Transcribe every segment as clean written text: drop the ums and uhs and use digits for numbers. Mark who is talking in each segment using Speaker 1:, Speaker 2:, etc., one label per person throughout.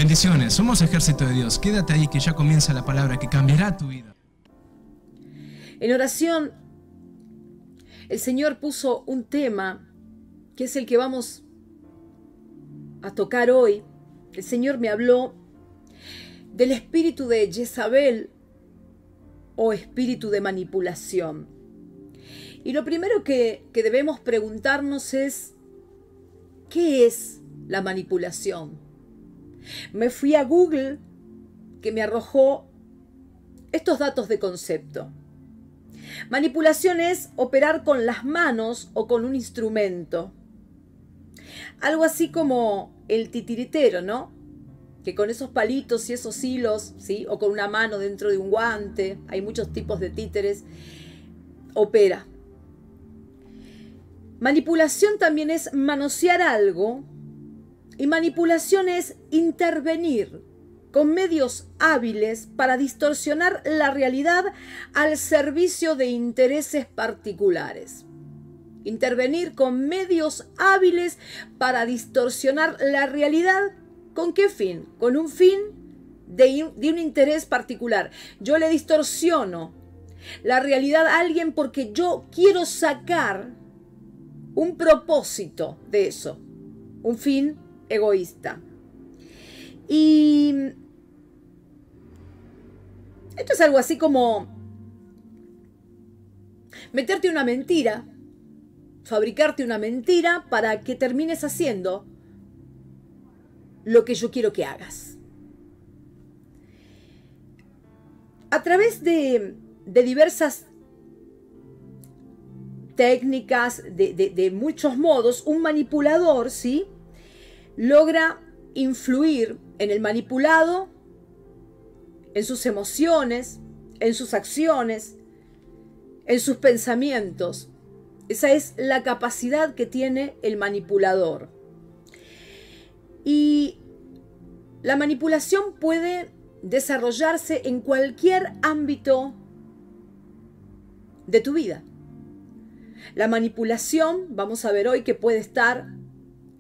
Speaker 1: Bendiciones, somos Ejército de Dios. Quédate ahí que ya comienza la palabra que cambiará tu vida.
Speaker 2: En oración, el Señor puso un tema que es el que vamos a tocar hoy. El Señor me habló del espíritu de Jezabel o espíritu de manipulación. Y lo primero que debemos preguntarnos es, ¿qué es la manipulación? Me fui a Google, que me arrojó estos datos de concepto. Manipulación es operar con las manos o con un instrumento. Algo así como el titiritero, ¿no? Que con esos palitos y esos hilos, ¿sí? O con una mano dentro de un guante, hay muchos tipos de títeres, opera. Manipulación también es manosear algo, y manipulación es intervenir con medios hábiles para distorsionar la realidad al servicio de intereses particulares. Intervenir con medios hábiles para distorsionar la realidad, ¿con qué fin? Con un fin de un interés particular. Yo le distorsiono la realidad a alguien porque yo quiero sacar un propósito de eso, un fin egoísta. Y esto es algo así como meterte una mentira, fabricarte una mentira para que termines haciendo lo que yo quiero que hagas. A través de diversas técnicas, de muchos modos, un manipulador, ¿sí?, logra influir en el manipulado, en sus emociones, en sus acciones, en sus pensamientos. Esa es la capacidad que tiene el manipulador. Y la manipulación puede desarrollarse en cualquier ámbito de tu vida. La manipulación, vamos a ver hoy, que puede estar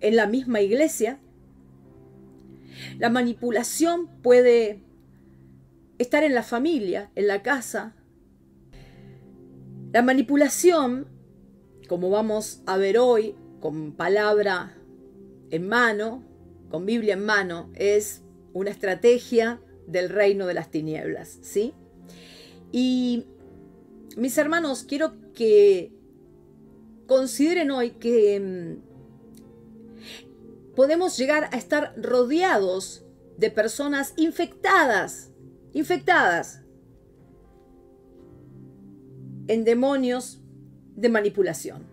Speaker 2: en la misma iglesia. La manipulación puede estar en la familia, en la casa. La manipulación, como vamos a ver hoy, con palabra en mano, con Biblia en mano, es una estrategia del reino de las tinieblas, ¿sí? Y mis hermanos, quiero que consideren hoy que podemos llegar a estar rodeados de personas infectadas en demonios de manipulación,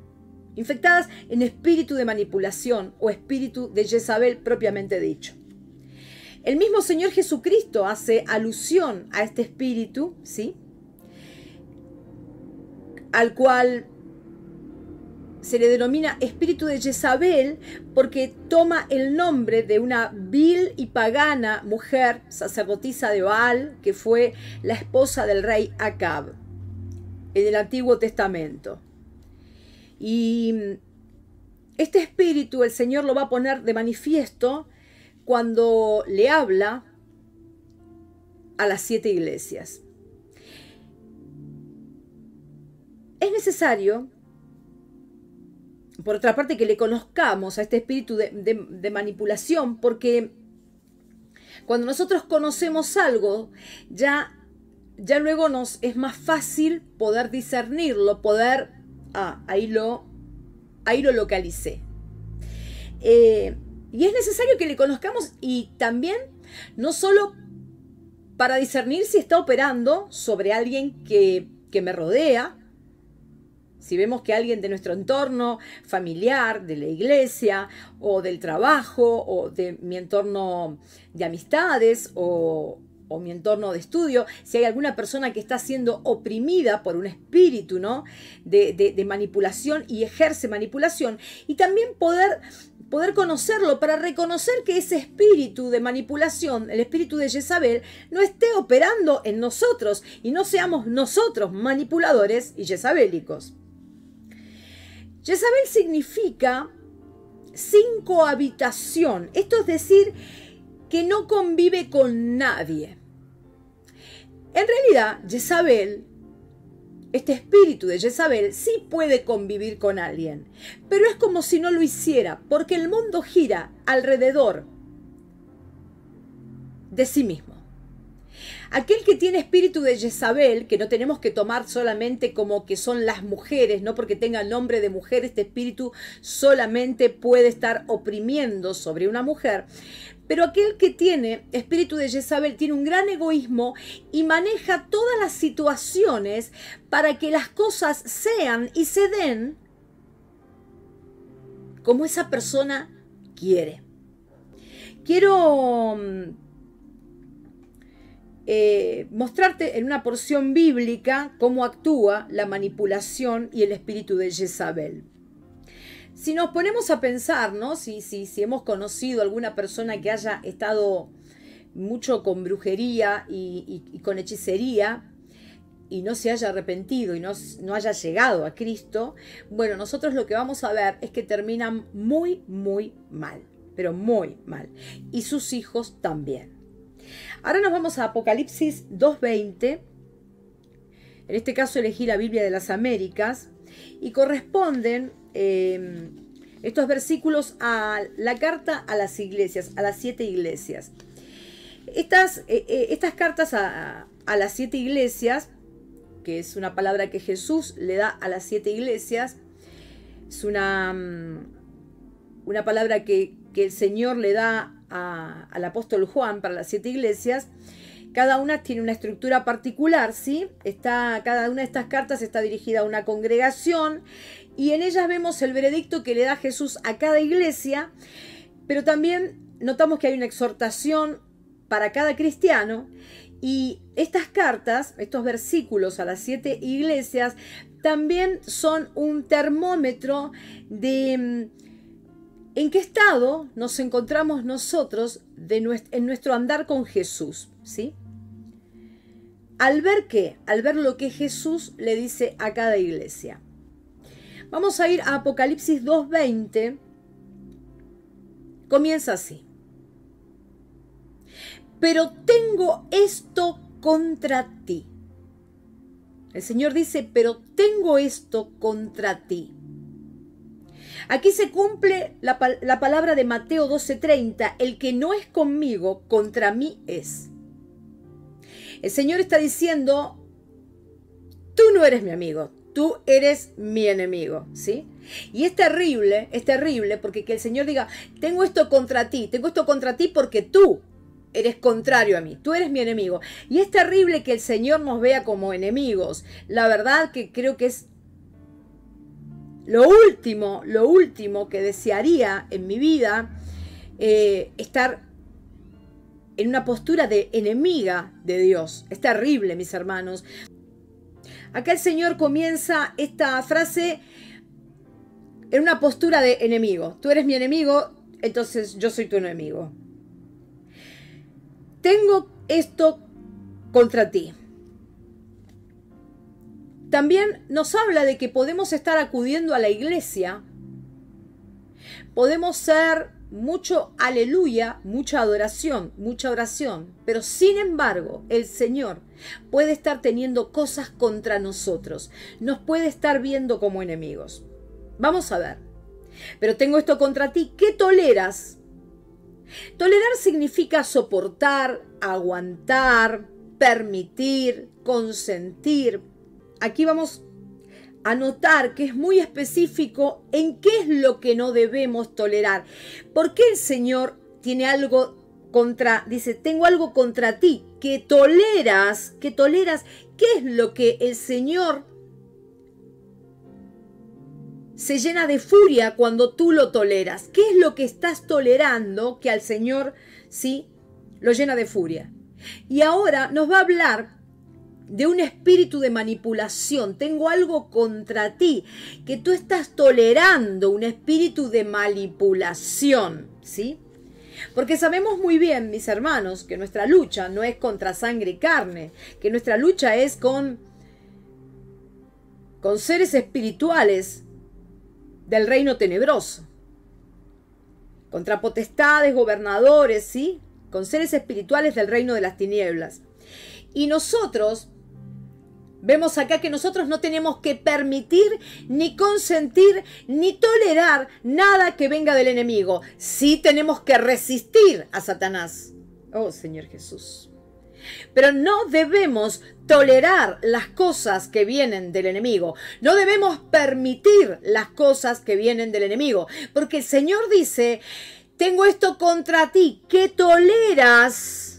Speaker 2: infectadas en espíritu de manipulación o espíritu de Jezabel propiamente dicho. El mismo Señor Jesucristo hace alusión a este espíritu, ¿sí?, al cual se le denomina espíritu de Jezabel porque toma el nombre de una vil y pagana mujer, sacerdotisa de Baal, que fue la esposa del rey Acab en el Antiguo Testamento. Y este espíritu el Señor lo va a poner de manifiesto cuando le habla a las 7 iglesias. Es necesario, por otra parte, que le conozcamos a este espíritu de manipulación, porque cuando nosotros conocemos algo, ya luego nos es más fácil poder discernirlo, ahí lo localicé. Y es necesario que le conozcamos, y también no solo para discernir si está operando sobre alguien que me rodea. Si vemos que alguien de nuestro entorno familiar, de la iglesia, o del trabajo, o de mi entorno de amistades, o mi entorno de estudio, si hay alguna persona que está siendo oprimida por un espíritu, ¿no?, de manipulación y ejerce manipulación, y también poder conocerlo para reconocer que ese espíritu de manipulación, el espíritu de Jezabel, no esté operando en nosotros y no seamos nosotros manipuladores y jezabélicos. Jezabel significa sin cohabitación. Esto es decir, que no convive con nadie. En realidad, Jezabel, este espíritu de Jezabel, sí puede convivir con alguien, pero es como si no lo hiciera, porque el mundo gira alrededor de sí mismo. Aquel que tiene espíritu de Jezabel, que no tenemos que tomar solamente como que son las mujeres, no porque tenga nombre de mujer, este espíritu solamente puede estar oprimiendo sobre una mujer. Pero aquel que tiene espíritu de Jezabel tiene un gran egoísmo y maneja todas las situaciones para que las cosas sean y se den como esa persona quiere. Quiero mostrarte en una porción bíblica cómo actúa la manipulación y el espíritu de Jezabel. Si nos ponemos a pensar, ¿no? Si hemos conocido alguna persona que haya estado mucho con brujería y con hechicería y no se haya arrepentido y no haya llegado a Cristo, bueno, nosotros lo que vamos a ver es que terminan muy, muy mal, pero muy mal. Y sus hijos también. Ahora nos vamos a Apocalipsis 2:20. En este caso elegí la Biblia de las Américas y corresponden estos versículos a la carta a las iglesias, a las 7 iglesias. Estas cartas a las 7 iglesias, que es una palabra que Jesús le da a las 7 iglesias, es una palabra que el Señor le da al apóstol Juan para las 7 iglesias. Cada una tiene una estructura particular, ¿sí? Cada una de estas cartas está dirigida a una congregación y en ellas vemos el veredicto que le da Jesús a cada iglesia, pero también notamos que hay una exhortación para cada cristiano y estas cartas, estos versículos a las 7 iglesias, también son un termómetro de en qué estado nos encontramos nosotros en nuestro andar con Jesús, ¿sí? ¿Al ver qué? Al ver lo que Jesús le dice a cada iglesia. Vamos a ir a Apocalipsis 2:20. Comienza así. Pero tengo esto contra ti. El Señor dice, pero tengo esto contra ti. Aquí se cumple la palabra de Mateo 12:30, el que no es conmigo, contra mí es. El Señor está diciendo, tú no eres mi amigo, tú eres mi enemigo, ¿sí? Y es terrible porque que el Señor diga, tengo esto contra ti porque tú eres contrario a mí, tú eres mi enemigo. Y es terrible que el Señor nos vea como enemigos. La verdad que creo que es lo último que desearía en mi vida, estar en una postura de enemiga de Dios. Es terrible, mis hermanos. Acá el Señor comienza esta frase en una postura de enemigo. Tú eres mi enemigo, entonces yo soy tu enemigo. Tengo esto contra ti. También nos habla de que podemos estar acudiendo a la iglesia, podemos ser mucho aleluya, mucha adoración, mucha oración, pero sin embargo el Señor puede estar teniendo cosas contra nosotros, nos puede estar viendo como enemigos. Vamos a ver. Pero tengo esto contra ti, ¿qué toleras? Tolerar significa soportar, aguantar, permitir, consentir. Aquí vamos a notar que es muy específico en qué es lo que no debemos tolerar. ¿Por qué el Señor tiene algo contra, dice, tengo algo contra ti, que toleras? ¿Qué es lo que el Señor se llena de furia cuando tú lo toleras? ¿Qué es lo que estás tolerando que al Señor, sí, lo llena de furia? Y ahora nos va a hablar de un espíritu de manipulación. Tengo algo contra ti, que tú estás tolerando un espíritu de manipulación, ¿sí? Porque sabemos muy bien, mis hermanos, que nuestra lucha no es contra sangre y carne, que nuestra lucha es con seres espirituales del reino tenebroso, contra potestades, gobernadores, ¿sí? con seres espirituales del reino de las tinieblas. Y nosotros vemos acá que nosotros no tenemos que permitir, ni consentir, ni tolerar nada que venga del enemigo. Sí tenemos que resistir a Satanás. Oh, Señor Jesús. Pero no debemos tolerar las cosas que vienen del enemigo. No debemos permitir las cosas que vienen del enemigo. Porque el Señor dice, tengo esto contra ti, que toleras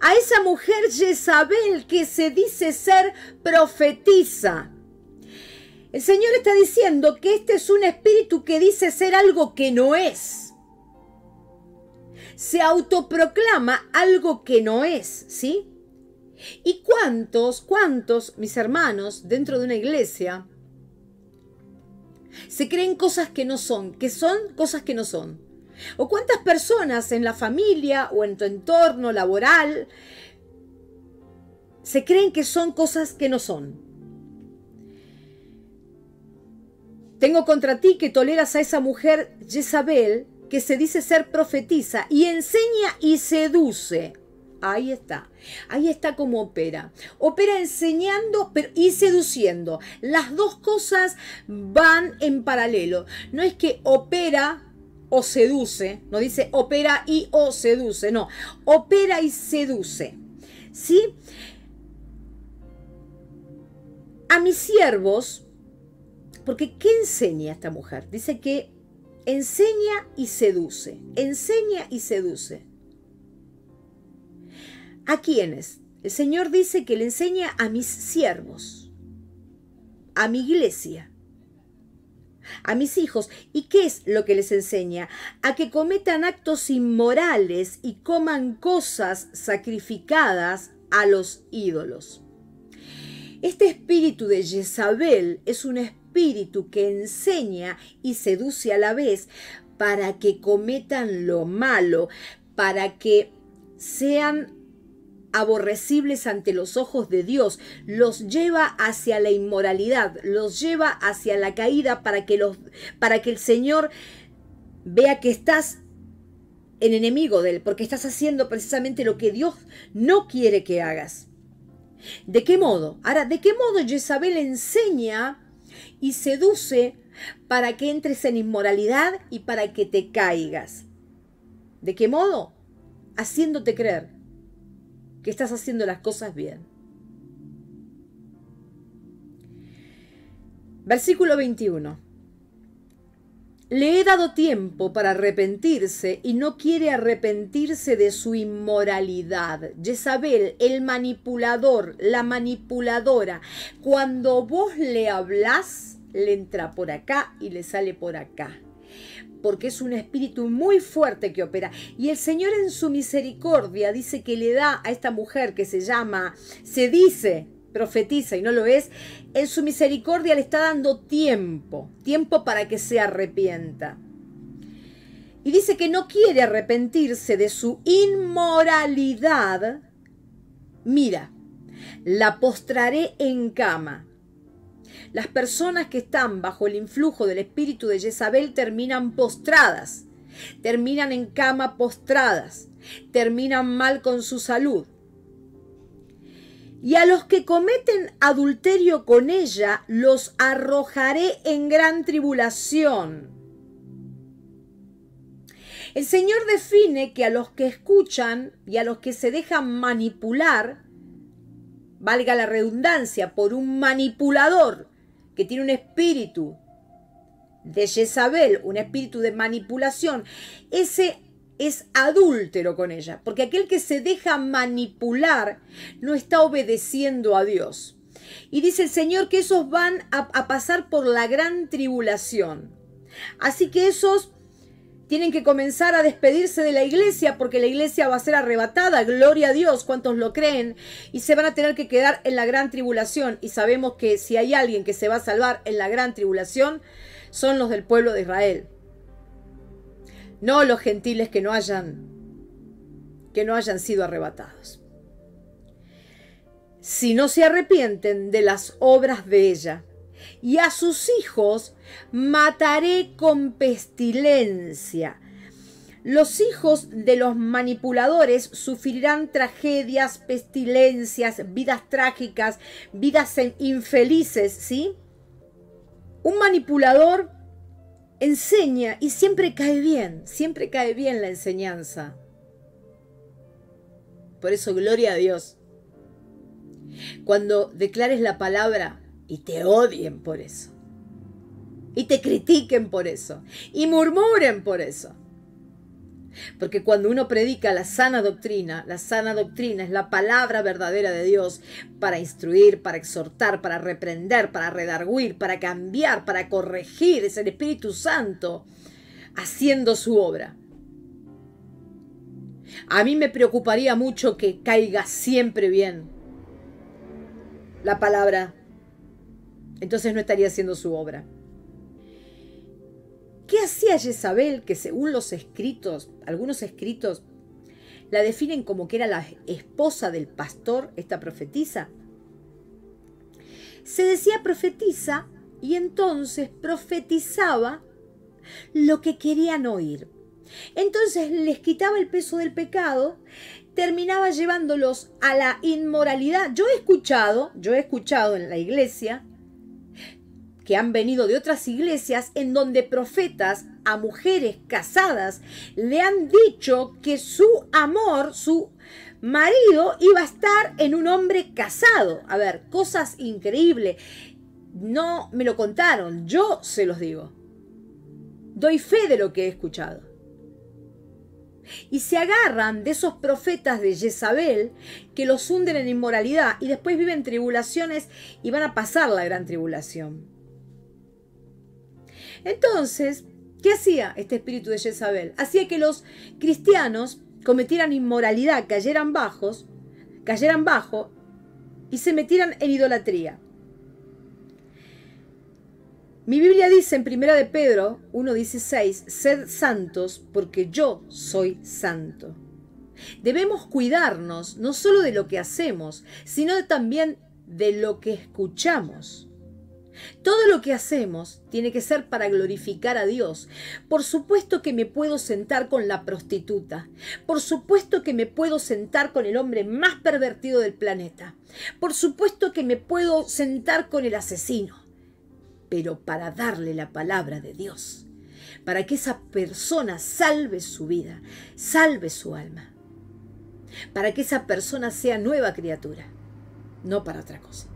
Speaker 2: a esa mujer Jezabel que se dice ser profetisa. El Señor está diciendo que este es un espíritu que dice ser algo que no es. Se autoproclama algo que no es, ¿sí? ¿Y cuántos, mis hermanos, dentro de una iglesia, se creen cosas que no son, que son cosas que no son? ¿O cuántas personas en la familia o en tu entorno laboral se creen que son cosas que no son? Tengo contra ti que toleras a esa mujer Jezabel, que se dice ser profetisa y enseña y seduce. Ahí está cómo opera. Opera enseñando y seduciendo. Las dos cosas van en paralelo. No es que opera o seduce, no dice opera y o seduce, no, opera y seduce. ¿Sí? A mis siervos, porque ¿qué enseña esta mujer? Dice que enseña y seduce, enseña y seduce. ¿A quiénes? El Señor dice que le enseña a mis siervos, a mi iglesia, a mis hijos. ¿Y qué es lo que les enseña? A que cometan actos inmorales y coman cosas sacrificadas a los ídolos. Este espíritu de Jezabel es un espíritu que enseña y seduce a la vez para que cometan lo malo, para que sean aborrecibles ante los ojos de Dios, los lleva hacia la inmoralidad, los lleva hacia la caída para que el Señor vea que estás en enemigo de Él, porque estás haciendo precisamente lo que Dios no quiere que hagas. ¿De qué modo? Ahora, ¿de qué modo Jezabel enseña y seduce para que entres en inmoralidad y para que te caigas? ¿De qué modo? Haciéndote creer que estás haciendo las cosas bien. Versículo 21. Le he dado tiempo para arrepentirse y no quiere arrepentirse de su inmoralidad. Jezabel, el manipulador, la manipuladora, cuando vos le hablás, le entra por acá y le sale por acá. Porque es un espíritu muy fuerte que opera. Y el Señor en su misericordia dice que le da a esta mujer que se dice profetiza y no lo es, en su misericordia le está dando tiempo para que se arrepienta. Y dice que no quiere arrepentirse de su inmoralidad. Mira, la postraré en cama. Las personas que están bajo el influjo del espíritu de Jezabel terminan postradas, terminan en cama postradas, terminan mal con su salud. Y a los que cometen adulterio con ella, los arrojaré en gran tribulación. El Señor define que a los que escuchan y a los que se dejan manipular, valga la redundancia, por un manipulador que tiene un espíritu de Jezabel, un espíritu de manipulación, ese es adúltero con ella, porque aquel que se deja manipular no está obedeciendo a Dios. Y dice el Señor que esos van a pasar por la gran tribulación. Así que esos tienen que comenzar a despedirse de la iglesia, porque la iglesia va a ser arrebatada, gloria a Dios, ¿cuántos lo creen? Y se van a tener que quedar en la gran tribulación. Y sabemos que si hay alguien que se va a salvar en la gran tribulación, son los del pueblo de Israel. No los gentiles que no hayan sido arrebatados. Si no se arrepienten de las obras de ella, y a sus hijos mataré con pestilencia. Los hijos de los manipuladores sufrirán tragedias, pestilencias, vidas trágicas, vidas infelices, ¿sí? Un manipulador enseña y siempre cae bien la enseñanza. Por eso, gloria a Dios. Cuando declares la palabra y te odien por eso, y te critiquen por eso, y murmuren por eso. Porque cuando uno predica la sana doctrina es la palabra verdadera de Dios para instruir, para exhortar, para reprender, para redarguir, para cambiar, para corregir. Es el Espíritu Santo haciendo su obra. A mí me preocuparía mucho que caiga siempre bien la palabra. Entonces no estaría haciendo su obra. ¿Qué hacía Jezabel, que según los escritos, algunos escritos, la definen como que era la esposa del pastor, esta profetisa? Se decía profetisa y entonces profetizaba lo que querían oír. Entonces les quitaba el peso del pecado, terminaba llevándolos a la inmoralidad. Yo he escuchado en la iglesia que han venido de otras iglesias en donde profetas a mujeres casadas le han dicho que su amor, su marido iba a estar en un hombre casado. A ver, cosas increíbles. No me lo contaron, yo se los digo. Doy fe de lo que he escuchado. Y se agarran de esos profetas de Jezabel que los hunden en inmoralidad y después viven tribulaciones y van a pasar la gran tribulación. Entonces, ¿qué hacía este espíritu de Jezabel? Hacía que los cristianos cometieran inmoralidad, cayeran bajo y se metieran en idolatría. Mi Biblia dice en 1 de Pedro 1:16, sed santos porque yo soy santo. Debemos cuidarnos no solo de lo que hacemos, sino también de lo que escuchamos. Todo lo que hacemos tiene que ser para glorificar a Dios. Por supuesto que me puedo sentar con la prostituta. Por supuesto que me puedo sentar con el hombre más pervertido del planeta. Por supuesto que me puedo sentar con el asesino. Pero para darle la palabra de Dios. Para que esa persona salve su vida, salve su alma. Para que esa persona sea nueva criatura. No para otra cosa.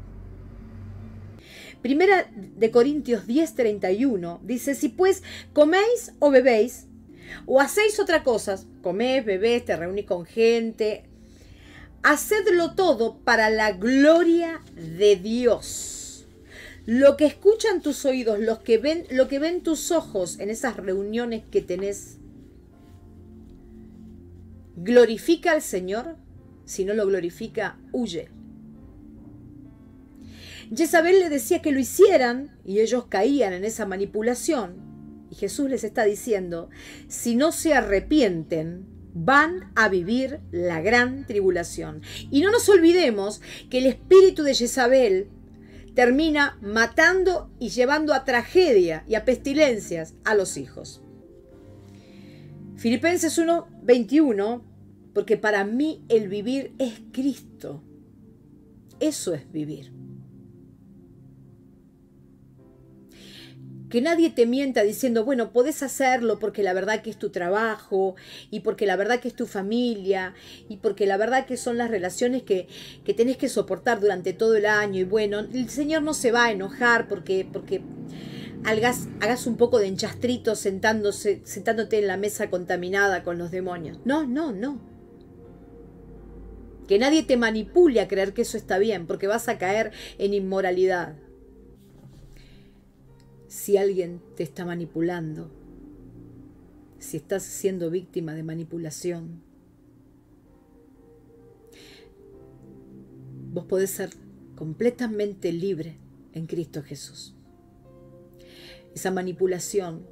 Speaker 2: Primera de Corintios 10:31 dice, si pues coméis o bebéis, o hacéis otra cosa, comés, bebés, te reunís con gente, hacedlo todo para la gloria de Dios. Lo que escuchan tus oídos, lo que ven tus ojos en esas reuniones que tenés, ¿glorifica al Señor? Si no lo glorifica, huye. Jezabel le decía que lo hicieran y ellos caían en esa manipulación. Y Jesús les está diciendo, si no se arrepienten, van a vivir la gran tribulación. Y no nos olvidemos que el espíritu de Jezabel termina matando y llevando a tragedia y a pestilencias a los hijos. Filipenses 1:21, porque para mí el vivir es Cristo. Eso es vivir. Que nadie te mienta diciendo, bueno, podés hacerlo porque la verdad que es tu trabajo y porque la verdad que es tu familia y porque la verdad que son las relaciones que tenés que soportar durante todo el año. Y bueno, el Señor no se va a enojar porque hagas un poco de enchastrito sentándote en la mesa contaminada con los demonios. No, no, no. Que nadie te manipule a creer que eso está bien porque vas a caer en inmoralidad. Si alguien te está manipulando, si estás siendo víctima de manipulación, vos podés ser completamente libre en Cristo Jesús. Esa manipulación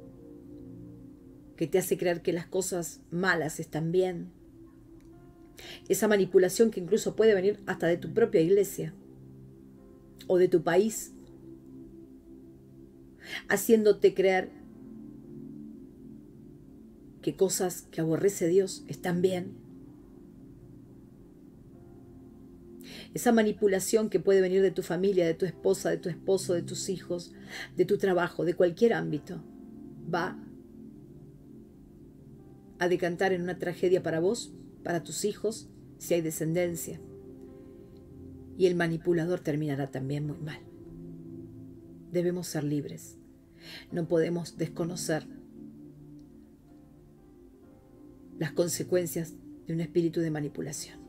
Speaker 2: que te hace creer que las cosas malas están bien, esa manipulación que incluso puede venir hasta de tu propia iglesia o de tu país, haciéndote creer que cosas que aborrece Dios están bien. Esa manipulación que puede venir de tu familia, de tu esposa, de tu esposo, de tus hijos, de tu trabajo, de cualquier ámbito, va a decantar en una tragedia para vos, para tus hijos, si hay descendencia. Y el manipulador terminará también muy mal. Debemos ser libres. No podemos desconocer las consecuencias de un espíritu de manipulación.